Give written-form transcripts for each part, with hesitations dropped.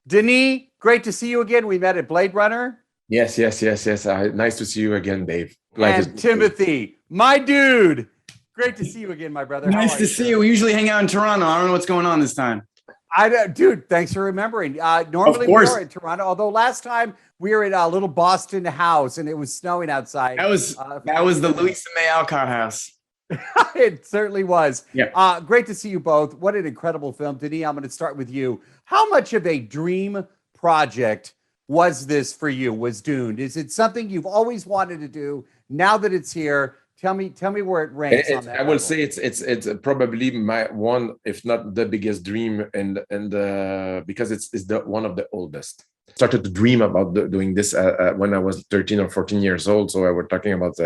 Denis, great to see you again. We met at Blade Runner. Yes. Nice to see you again, Dave. And Timothée, my dude. Great to see you again, my brother. Nice to see you. We usually hang out in Toronto. I don't know what's going on this time. Dude, thanks for remembering. Normally we are in Toronto, although last time we were at a little Boston house and it was snowing outside. That was the Louisa May Alcott house. It certainly was. Yeah. Great to see you both. What an incredible film. Denis, I'm going to start with you. How much of a dream project was this for you? Was Dune? Is it something you've always wanted to do? Now that it's here, tell me where it ranks on that. I will say it's probably my one, if not the biggest dream, and because it's the one of the oldest. Started to dream about doing this when I was 13 or 14 years old. So we're talking about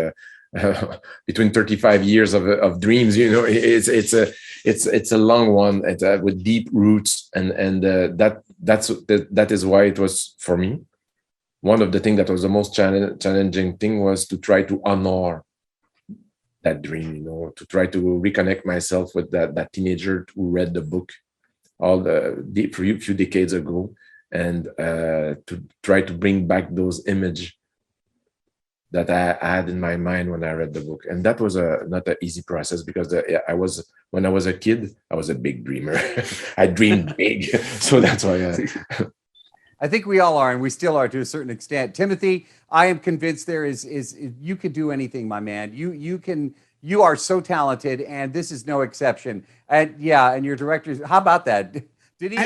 between 35 years of dreams. You know, it's a long one with deep roots, and that is why it was for me. One of the things that was the most challenging thing was to try to honor that dream, you know, to try to reconnect myself with that teenager who read the book few decades ago, and to try to bring back those images that I had in my mind when I read the book. And that was not an easy process, because when I was a kid, I was a big dreamer. I dreamed big. So that's why I think we all are, and we still are to a certain extent. Timothée, I am convinced there is you can do anything, my man. You are so talented, and this is no exception. And yeah, and your directors, how about that? Did he?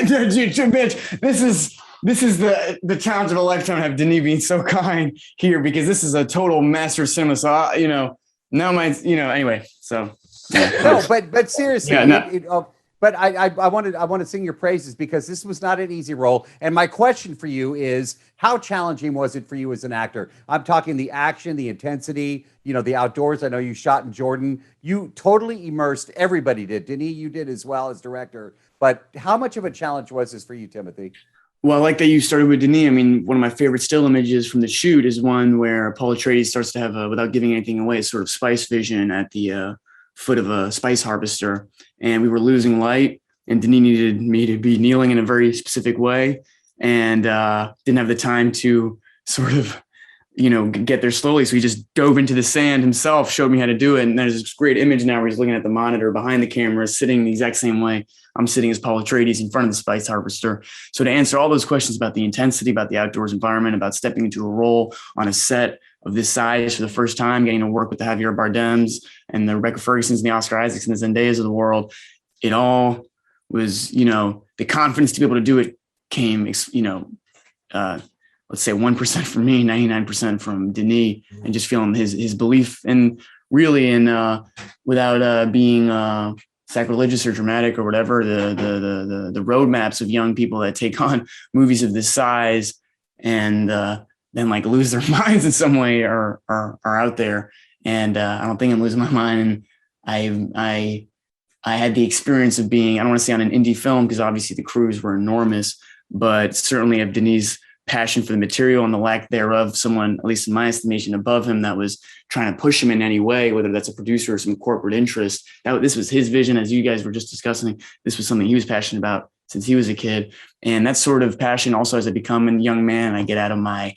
Mitch, this is the challenge of a lifetime to have Denis being so kind here, because this is a total master of cinema. So anyway. So no, but seriously, yeah, no. But I want to sing your praises, because this was not an easy role. And my question for you is, how challenging was it for you as an actor? I'm talking the action, the intensity, the outdoors. I know you shot in Jordan. You totally immersed. Everybody did. Denis, you did as well as director. But how much of a challenge was this for you, Timothée? Well, I like that you started with Denis. I mean, one of my favorite still images from the shoot is one where Paul Atreides starts to have without giving anything away, a sort of spice vision at the foot of a spice harvester, and we were losing light, and Denis needed me to be kneeling in a very specific way, and didn't have the time to sort of get there slowly, so he just dove into the sand himself, showed me how to do it. And there's this great image now where he's looking at the monitor behind the camera, sitting the exact same way I'm sitting as Paul Atreides in front of the spice harvester. So to answer all those questions about the intensity, about the outdoors environment, about stepping into a role on a set of this size for the first time, getting to work with the Javier Bardems and the Rebecca Fergusons and the Oscar Isaacs and the Zendayas of the world, it all was, the confidence to be able to do it came, let's say 1% from me, 99% from Denis, and just feeling his belief, and really without being sacrilegious or dramatic or whatever, the roadmaps of young people that take on movies of this size and then like lose their minds in some way are out there. And I don't think I'm losing my mind. And I had the experience of being, I don't want to say on an indie film, because obviously the crews were enormous, but certainly of Denis' passion for the material and the lack thereof, someone, at least in my estimation, above him that was trying to push him in any way, whether that's a producer or some corporate interest. This was his vision, as you guys were just discussing. This was something he was passionate about since he was a kid. And that sort of passion also, as I become a young man, I get out of my,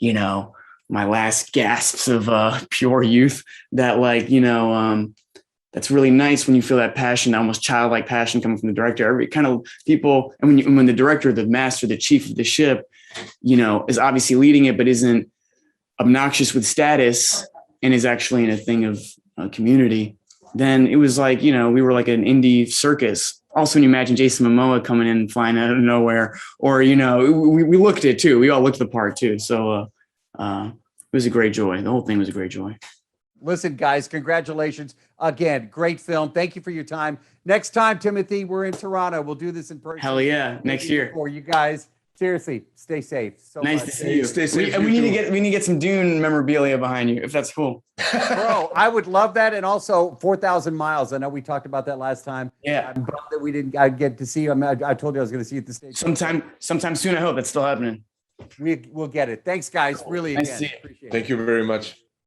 my last gasps of pure youth, that that's really nice when you feel that passion, almost childlike passion coming from the director. Every kind of people, and when the director, the master, the chief of the ship, is obviously leading it, but isn't obnoxious with status and is actually in a thing of community, then it was like, we were like an indie circus. Also, when you imagine Jason Momoa coming in and flying out of nowhere, or, we looked it too. We all looked the part too. So it was a great joy. The whole thing was a great joy. Listen, guys, congratulations. Again, great film. Thank you for your time. Next time, Timothée, we're in Toronto. We'll do this in person. Hell yeah. Next year. For you guys. Seriously, stay safe. So nice much. to see you. Stay safe. We need to get some Dune memorabilia behind you, if that's cool. Bro, I would love that. And also 4,000 miles. I know we talked about that last time. Yeah. I'm bummed that we didn't get to see you. I told you I was going to see you at the stage. Sometime soon, I hope. That's still happening. We'll get it. Thanks, guys. Really, nice again. to see you. Appreciate it. Thank you very much.